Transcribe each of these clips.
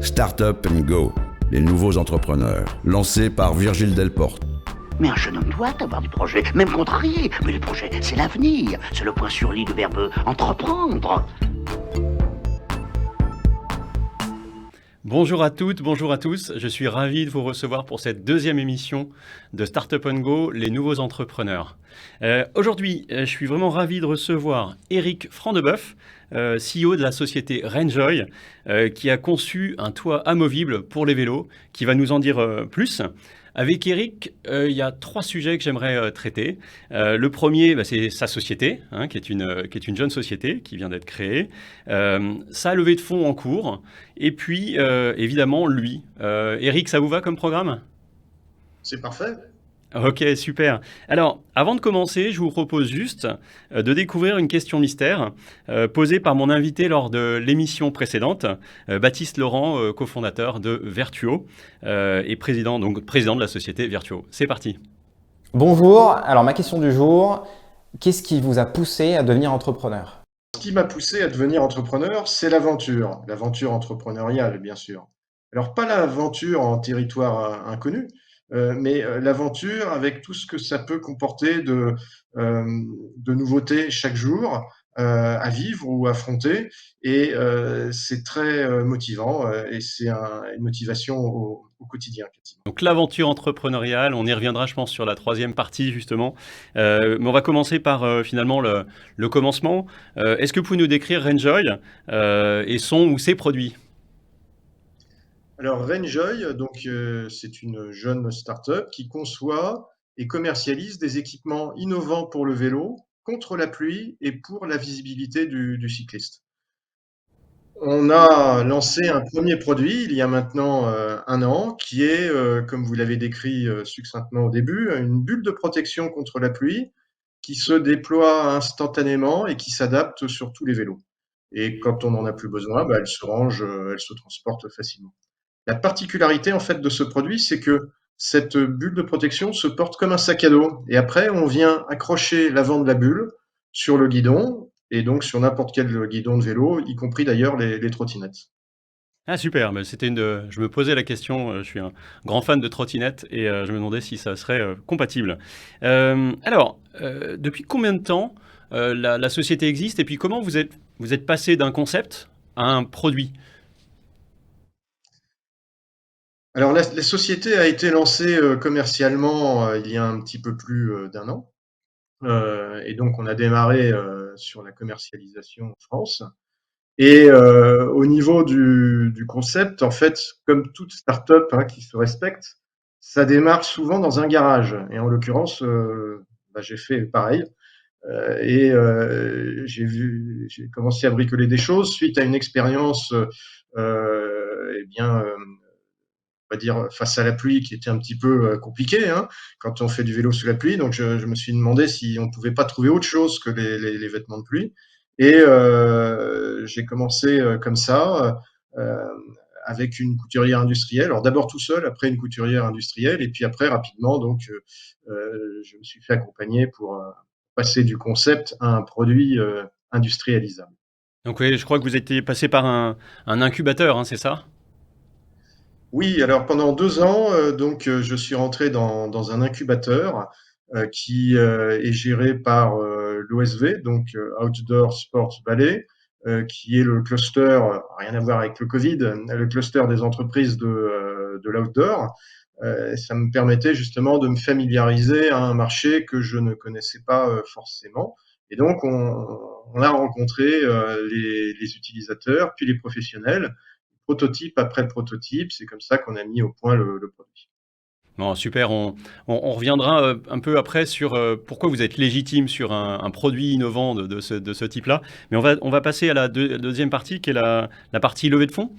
Startup Go, les nouveaux entrepreneurs, lancé par Virgile Delporte. Mais un jeune homme doit avoir des projets, même contrariés. Mais les projets, c'est l'avenir. C'est le point sur l'i du verbe entreprendre. Bonjour à toutes, bonjour à tous. Je suis ravi de vous recevoir pour cette deuxième émission de Startup Go, les nouveaux entrepreneurs. Aujourd'hui, je suis vraiment ravi de recevoir Eric Frandebeuf, CEO de la société Renjoy, qui a conçu un toit amovible pour les vélos, qui va nous en dire plus. Avec Eric, il y a 3 sujets que j'aimerais traiter. Le premier, c'est sa société, qui est une jeune société qui vient d'être créée, sa levée de fonds en cours, et puis évidemment lui. Eric, ça vous va comme programme ? C'est parfait. Ok, super. Alors, avant de commencer, je vous propose juste de découvrir une question mystère posée par mon invité lors de l'émission précédente, Baptiste Laurent, cofondateur de Vertuo et président de la société Vertuo. C'est parti. Bonjour, alors ma question du jour, qu'est-ce qui vous a poussé à devenir entrepreneur ? Ce qui m'a poussé à devenir entrepreneur, c'est l'aventure entrepreneuriale, bien sûr. Alors, pas l'aventure en territoire inconnu, mais l'aventure avec tout ce que ça peut comporter de nouveautés chaque jour à vivre ou affronter. Et c'est très motivant et c'est une motivation au quotidien. Donc l'aventure entrepreneuriale, on y reviendra je pense sur la 3e partie justement. Mais on va commencer par finalement le commencement. Est-ce que vous pouvez nous décrire Renjoy et son ou ses produits ? Alors Renjoy, c'est une jeune start-up qui conçoit et commercialise des équipements innovants pour le vélo, contre la pluie et pour la visibilité du cycliste. On a lancé un premier produit il y a maintenant 1 an, qui est, comme vous l'avez décrit succinctement au début, une bulle de protection contre la pluie qui se déploie instantanément et qui s'adapte sur tous les vélos. Et quand on n'en a plus besoin, elle se range, elle se transporte facilement. La particularité en fait de ce produit, c'est que cette bulle de protection se porte comme un sac à dos. Et après, on vient accrocher l'avant de la bulle sur le guidon, et donc sur n'importe quel guidon de vélo, y compris d'ailleurs les trottinettes. Ah super, je me posais la question, je suis un grand fan de trottinettes et je me demandais si ça serait compatible. Depuis combien de temps la société existe et puis comment vous êtes passé d'un concept à un produit ? Alors la société a été lancée commercialement il y a un petit peu plus d'1 an. Et donc on a démarré sur la commercialisation en France. Et au niveau du concept, en fait, comme toute start-up qui se respecte, ça démarre souvent dans un garage. Et en l'occurrence, j'ai fait pareil. J'ai commencé à bricoler des choses suite à une expérience, on va dire face à la pluie, qui était un petit peu compliquée quand on fait du vélo sous la pluie. Donc je me suis demandé si on pouvait pas trouver autre chose que les vêtements de pluie. Et j'ai commencé comme ça, avec une couturière industrielle. Alors d'abord tout seul, après une couturière industrielle, et puis après rapidement, je me suis fait accompagner pour passer du concept à un produit industrialisable. Donc oui, je crois que vous étiez passé par un incubateur, c'est ça ? Oui, alors pendant 2 ans, je suis rentré dans un incubateur qui est géré par l'OSV, Outdoor Sports Valley, qui est le cluster, rien à voir avec le Covid, le cluster des entreprises de l'outdoor. Ça me permettait justement de me familiariser à un marché que je ne connaissais pas forcément. Et donc, on a rencontré les utilisateurs, puis les professionnels, prototype après prototype. C'est comme ça qu'on a mis au point le produit. Bon, super, on reviendra un peu après sur pourquoi vous êtes légitime sur un produit innovant de ce type-là. Mais on va passer à la deuxième partie, qui est la partie levée de fonds.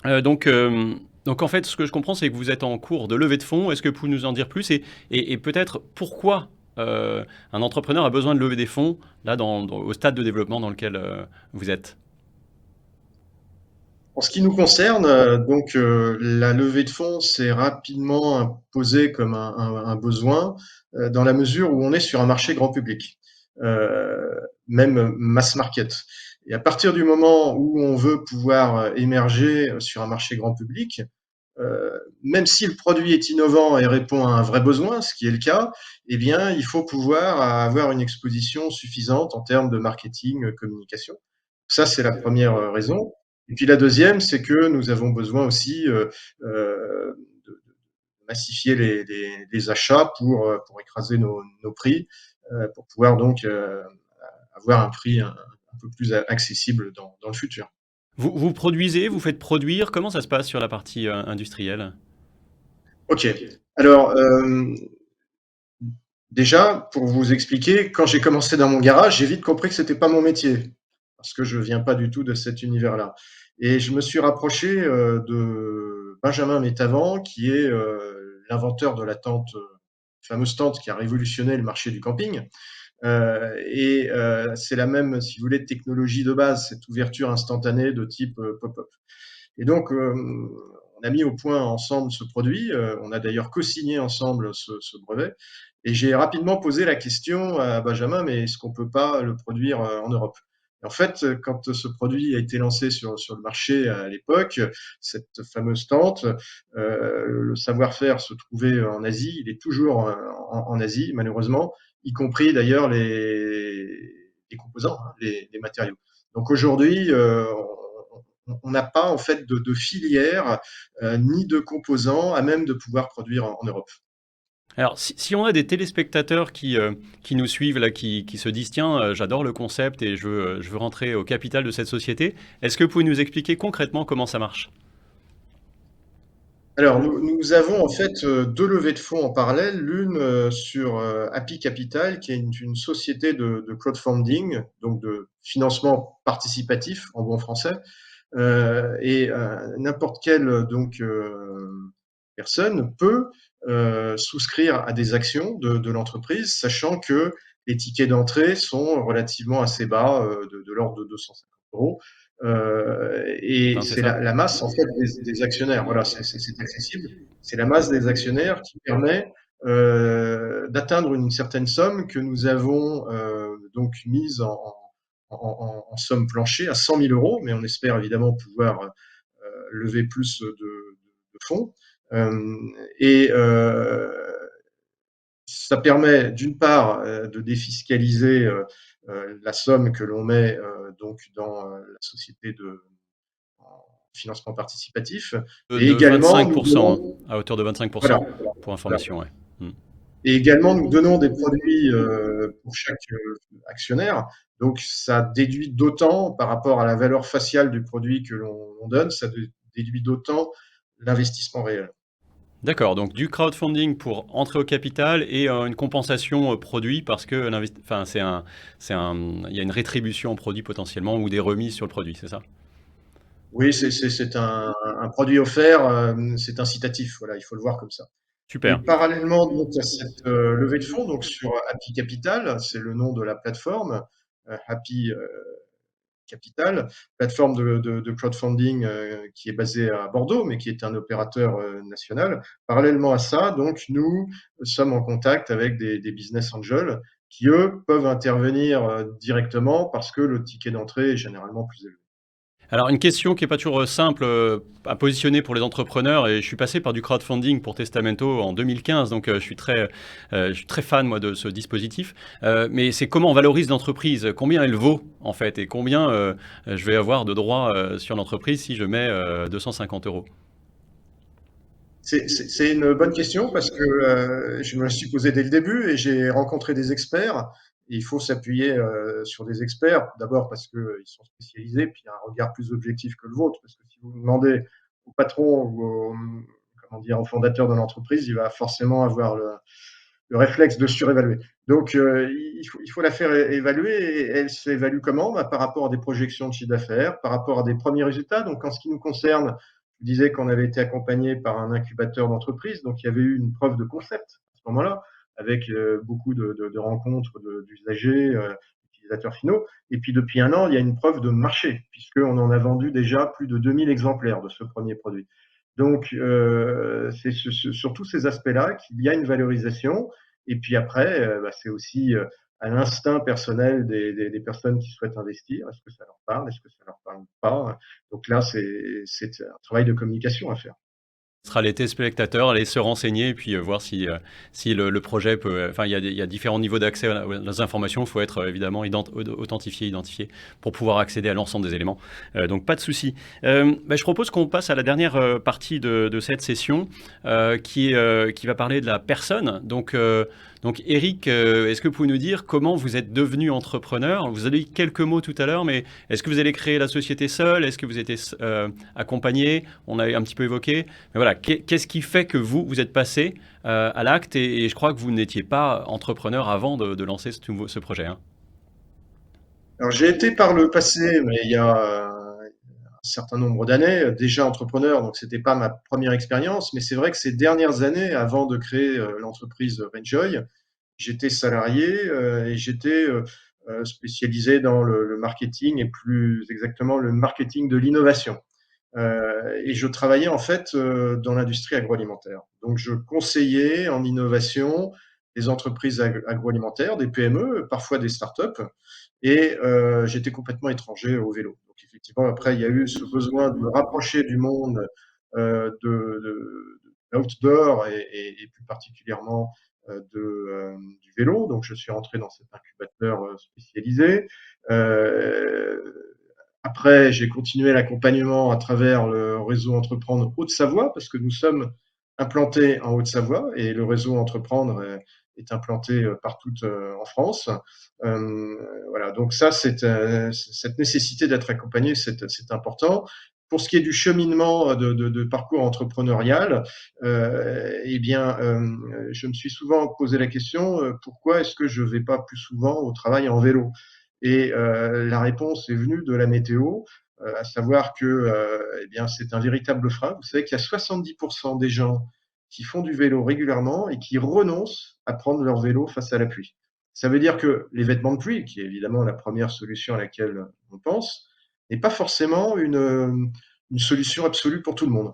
Donc en fait, ce que je comprends, c'est que vous êtes en cours de levée de fonds. Est-ce que vous pouvez nous en dire plus et peut-être pourquoi un entrepreneur a besoin de lever des fonds là au stade de développement dans lequel vous êtes ? En ce qui nous concerne, la levée de fonds s'est rapidement imposée comme un besoin dans la mesure où on est sur un marché grand public, même mass market. Et à partir du moment où on veut pouvoir émerger sur un marché grand public, même si le produit est innovant et répond à un vrai besoin, ce qui est le cas, eh bien, il faut pouvoir avoir une exposition suffisante en termes de marketing, communication. Ça, c'est la première raison. Et puis la deuxième, c'est que nous avons besoin aussi de massifier les achats pour écraser nos prix, pour pouvoir donc avoir un prix un peu plus accessible dans le futur. Vous produisez, vous faites produire, comment ça se passe sur la partie industrielle? Ok. Alors, déjà, pour vous expliquer, quand j'ai commencé dans mon garage, j'ai vite compris que c'était pas mon métier, parce que je viens pas du tout de cet univers-là. Et je me suis rapproché de Benjamin Métavant, qui est l'inventeur de la tente, fameuse tente qui a révolutionné le marché du camping. C'est la même, si vous voulez, technologie de base, cette ouverture instantanée de type pop-up. Et donc, on a mis au point ensemble ce produit. On a d'ailleurs co-signé ensemble ce brevet. Et j'ai rapidement posé la question à Benjamin, mais est-ce qu'on peut pas le produire en Europe? Et en fait, quand ce produit a été lancé sur le marché à l'époque, cette fameuse tente, le savoir-faire se trouvait en Asie. Il est toujours en Asie, malheureusement, y compris d'ailleurs les composants, hein, les matériaux. Donc aujourd'hui, on n'a pas en fait de filière ni de composants à même de pouvoir produire en Europe. Alors, si on a des téléspectateurs qui nous suivent, là, qui se disent, tiens, j'adore le concept et je veux rentrer au capital de cette société, est-ce que vous pouvez nous expliquer concrètement comment ça marche? Alors, nous avons en fait deux levées de fonds en parallèle, l'une sur Happy Capital, qui est une société de crowdfunding, donc de financement participatif en bon français, n'importe quelle donc personne peut souscrire à des actions de l'entreprise, sachant que les tickets d'entrée sont relativement assez bas, de l'ordre de 250 euros. Et Hein, c'est c'est ça? la masse en fait des actionnaires. Voilà, c'est accessible. C'est la masse des actionnaires qui permet d'atteindre une certaine somme que nous avons donc mise en somme plancher à 100 000 euros, mais on espère évidemment pouvoir lever plus de fonds. Euh, et ça permet d'une part de défiscaliser la somme que l'on met donc dans la société de en financement participatif, et De également nous 25%, hein, donnons à hauteur de voilà, 25%, pour voilà. information, ouais. Hmm. Et également nous donnons des produits pour chaque actionnaire. Donc ça déduit d'autant par rapport à la valeur faciale du produit que l'on donne, ça déduit d'autant l'investissement réel. D'accord, donc du crowdfunding pour entrer au capital et une compensation produit parce que enfin, il y a une rétribution en produit potentiellement ou des remises sur le produit, c'est ça? Oui, c'est un produit offert, c'est incitatif, voilà, il faut le voir comme ça. Et Super. parallèlement donc à cette levée de fonds, donc sur Happy Capital, c'est le nom de la plateforme, Happy Capital, plateforme de crowdfunding qui est basée à Bordeaux, mais qui est un opérateur national. Parallèlement à ça, donc nous sommes en contact avec des business angels qui, eux, peuvent intervenir directement parce que le ticket d'entrée est généralement plus élevé. Alors, une question qui n'est pas toujours simple à positionner pour les entrepreneurs, et je suis passé par du crowdfunding pour Testamento en 2015, donc je suis très fan moi de ce dispositif. Mais c'est comment on valorise l'entreprise, combien elle vaut en fait, et combien je vais avoir de droits sur l'entreprise si je mets 250 euros. C'est une bonne question parce que je me la suis posée dès le début et j'ai rencontré des experts. Et il faut s'appuyer sur des experts, d'abord parce qu'ils sont spécialisés, puis un regard plus objectif que le vôtre. Parce que si vous demandez au patron ou comment dire, au fondateur de l'entreprise, il va forcément avoir le réflexe de surévaluer. Donc il faut la faire évaluer. Et elle s'évalue comment? Bah, par rapport à des projections de chiffre d'affaires, par rapport à des premiers résultats. Donc en ce qui nous concerne, je disais qu'on avait été accompagné par un incubateur d'entreprise, donc il y avait eu une preuve de concept à ce moment-là, avec beaucoup de rencontres d'usagers, utilisateurs finaux. Et puis depuis un an, il y a une preuve de marché, puisqu'on en a vendu déjà plus de 2000 exemplaires de ce premier produit. Donc c'est sur tous ces aspects-là qu'il y a une valorisation. Et puis après, bah, c'est aussi à l'instinct personnel des personnes qui souhaitent investir. Est-ce que ça leur parle? Est-ce que ça leur parle pas? Donc là, c'est un travail de communication à faire. Ce sera les téléspectateurs, aller se renseigner et puis voir si le projet peut. Enfin, il y a différents niveaux d'accès aux informations. Il faut être évidemment authentifié, identifié pour pouvoir accéder à l'ensemble des éléments. Donc, pas de souci. Je propose qu'on passe à la dernière partie de cette session qui va parler de la personne. Donc Eric, est-ce que vous pouvez nous dire comment vous êtes devenu entrepreneur? Vous avez dit quelques mots tout à l'heure, mais est-ce que vous allez créer la société seul? Est-ce que vous êtes accompagné? On a un petit peu évoqué. Mais voilà, qu'est-ce qui fait que vous êtes passé à l'acte et je crois que vous n'étiez pas entrepreneur avant de lancer ce projet, hein. Alors, j'ai été par le passé, mais il y a un certain nombre d'années, déjà entrepreneur, donc c'était pas ma première expérience, mais c'est vrai que ces dernières années, avant de créer l'entreprise Renjoy, j'étais salarié et j'étais spécialisé dans le marketing et plus exactement le marketing de l'innovation. Et je travaillais en fait dans l'industrie agroalimentaire. Donc je conseillais en innovation des entreprises agroalimentaires, des PME, parfois des startups, et j'étais complètement étranger au vélo. Donc effectivement, après, il y a eu ce besoin de me rapprocher du monde de l'outdoor et plus particulièrement du vélo. Donc je suis rentré dans cet incubateur spécialisé. Après, j'ai continué l'accompagnement à travers le réseau Entreprendre Haute-Savoie, parce que nous sommes implantés en Haute-Savoie et le réseau Entreprendre est implanté partout en France. Voilà, donc ça, cette nécessité d'être accompagné, c'est important. Pour ce qui est du cheminement de parcours entrepreneurial, je me suis souvent posé la question pourquoi est-ce que je ne vais pas plus souvent au travail en vélo? Et la réponse est venue de la météo, à savoir que c'est un véritable frein. Vous savez qu'il y a 70% des gens qui font du vélo régulièrement et qui renoncent à prendre leur vélo face à la pluie. Ça veut dire que les vêtements de pluie, qui est évidemment la première solution à laquelle on pense, n'est pas forcément une solution absolue pour tout le monde.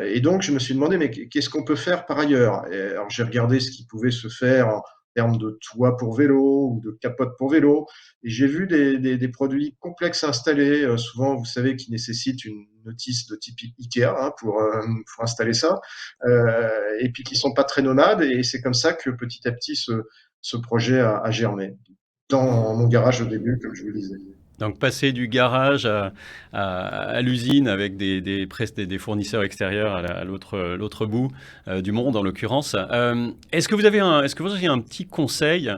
Et donc, je me suis demandé, mais qu'est-ce qu'on peut faire par ailleurs? Alors, j'ai regardé ce qui pouvait se faire en termes de toit pour vélo ou de capote pour vélo. Et j'ai vu des produits complexes à installer, souvent, vous savez, qui nécessitent une notice de type Ikea pour installer ça, et puis qui sont pas très nomades. Et c'est comme ça que petit à petit, ce projet a germé dans mon garage au début, comme je vous le disais. Donc passer du garage à l'usine avec des fournisseurs extérieurs à l'autre bout du monde en l'occurrence. Est-ce que vous avez un petit conseil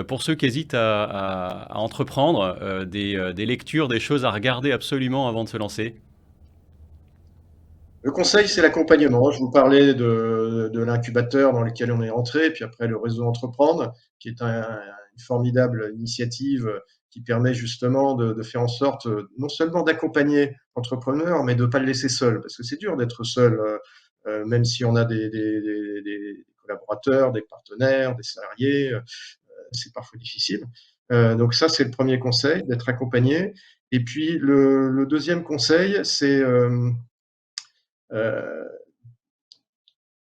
pour ceux qui hésitent à entreprendre, des lectures, des choses à regarder absolument avant de se lancer? Le conseil, c'est l'accompagnement. Je vous parlais de l'incubateur dans lequel on est entré, puis après le réseau Entreprendre, qui est une formidable initiative qui permet justement de faire en sorte non seulement d'accompagner l'entrepreneur, mais de ne pas le laisser seul, parce que c'est dur d'être seul, même si on a des collaborateurs, des partenaires, des salariés, c'est parfois difficile. Donc ça, c'est le premier conseil, d'être accompagné. Et puis le deuxième conseil, c'est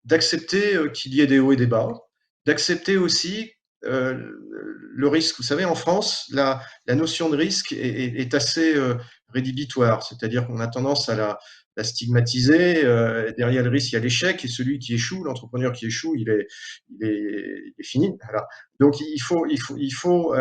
d'accepter qu'il y ait des hauts et des bas, d'accepter aussi le risque. Vous savez, en France, la notion de risque est assez rédhibitoire, c'est-à-dire qu'on a tendance à la stigmatiser. Derrière le risque, il y a l'échec, et celui qui échoue, l'entrepreneur qui échoue, il est fini. Voilà. Donc il faut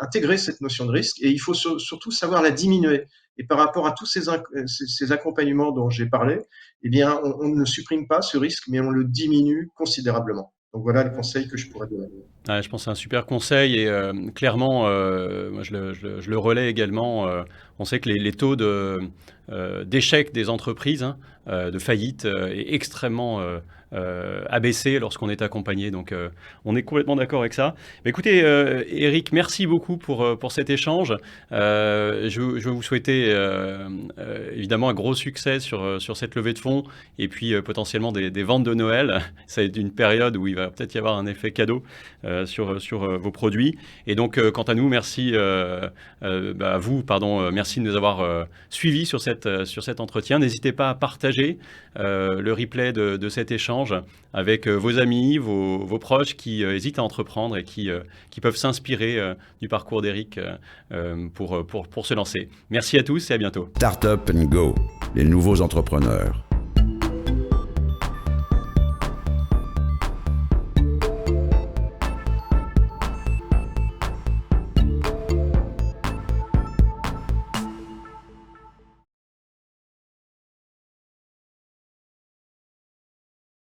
intégrer cette notion de risque, et il faut surtout savoir la diminuer. Et par rapport à tous ces accompagnements dont j'ai parlé, eh bien, on ne supprime pas ce risque, mais on le diminue considérablement. Donc voilà le conseil que je pourrais donner. Je pense que c'est un super conseil et clairement, moi je le relais également. On sait que les taux d'échec des entreprises, hein, de faillite, est extrêmement abaissé lorsqu'on est accompagné. Donc on est complètement d'accord avec ça. Mais écoutez, Eric, merci beaucoup pour cet échange. Je vais vous souhaiter évidemment un gros succès sur cette levée de fonds et puis potentiellement des ventes de Noël. Ça va être une période où il va peut-être y avoir un effet cadeau sur vos produits. Et donc, quant à nous, merci à vous, merci de nous avoir suivis sur cet entretien. N'hésitez pas à partager le replay de cet échange échanges avec vos amis, vos proches qui hésitent à entreprendre et qui peuvent s'inspirer du parcours d'Éric pour se lancer. Merci à tous et à bientôt. Startup & Go, les nouveaux entrepreneurs.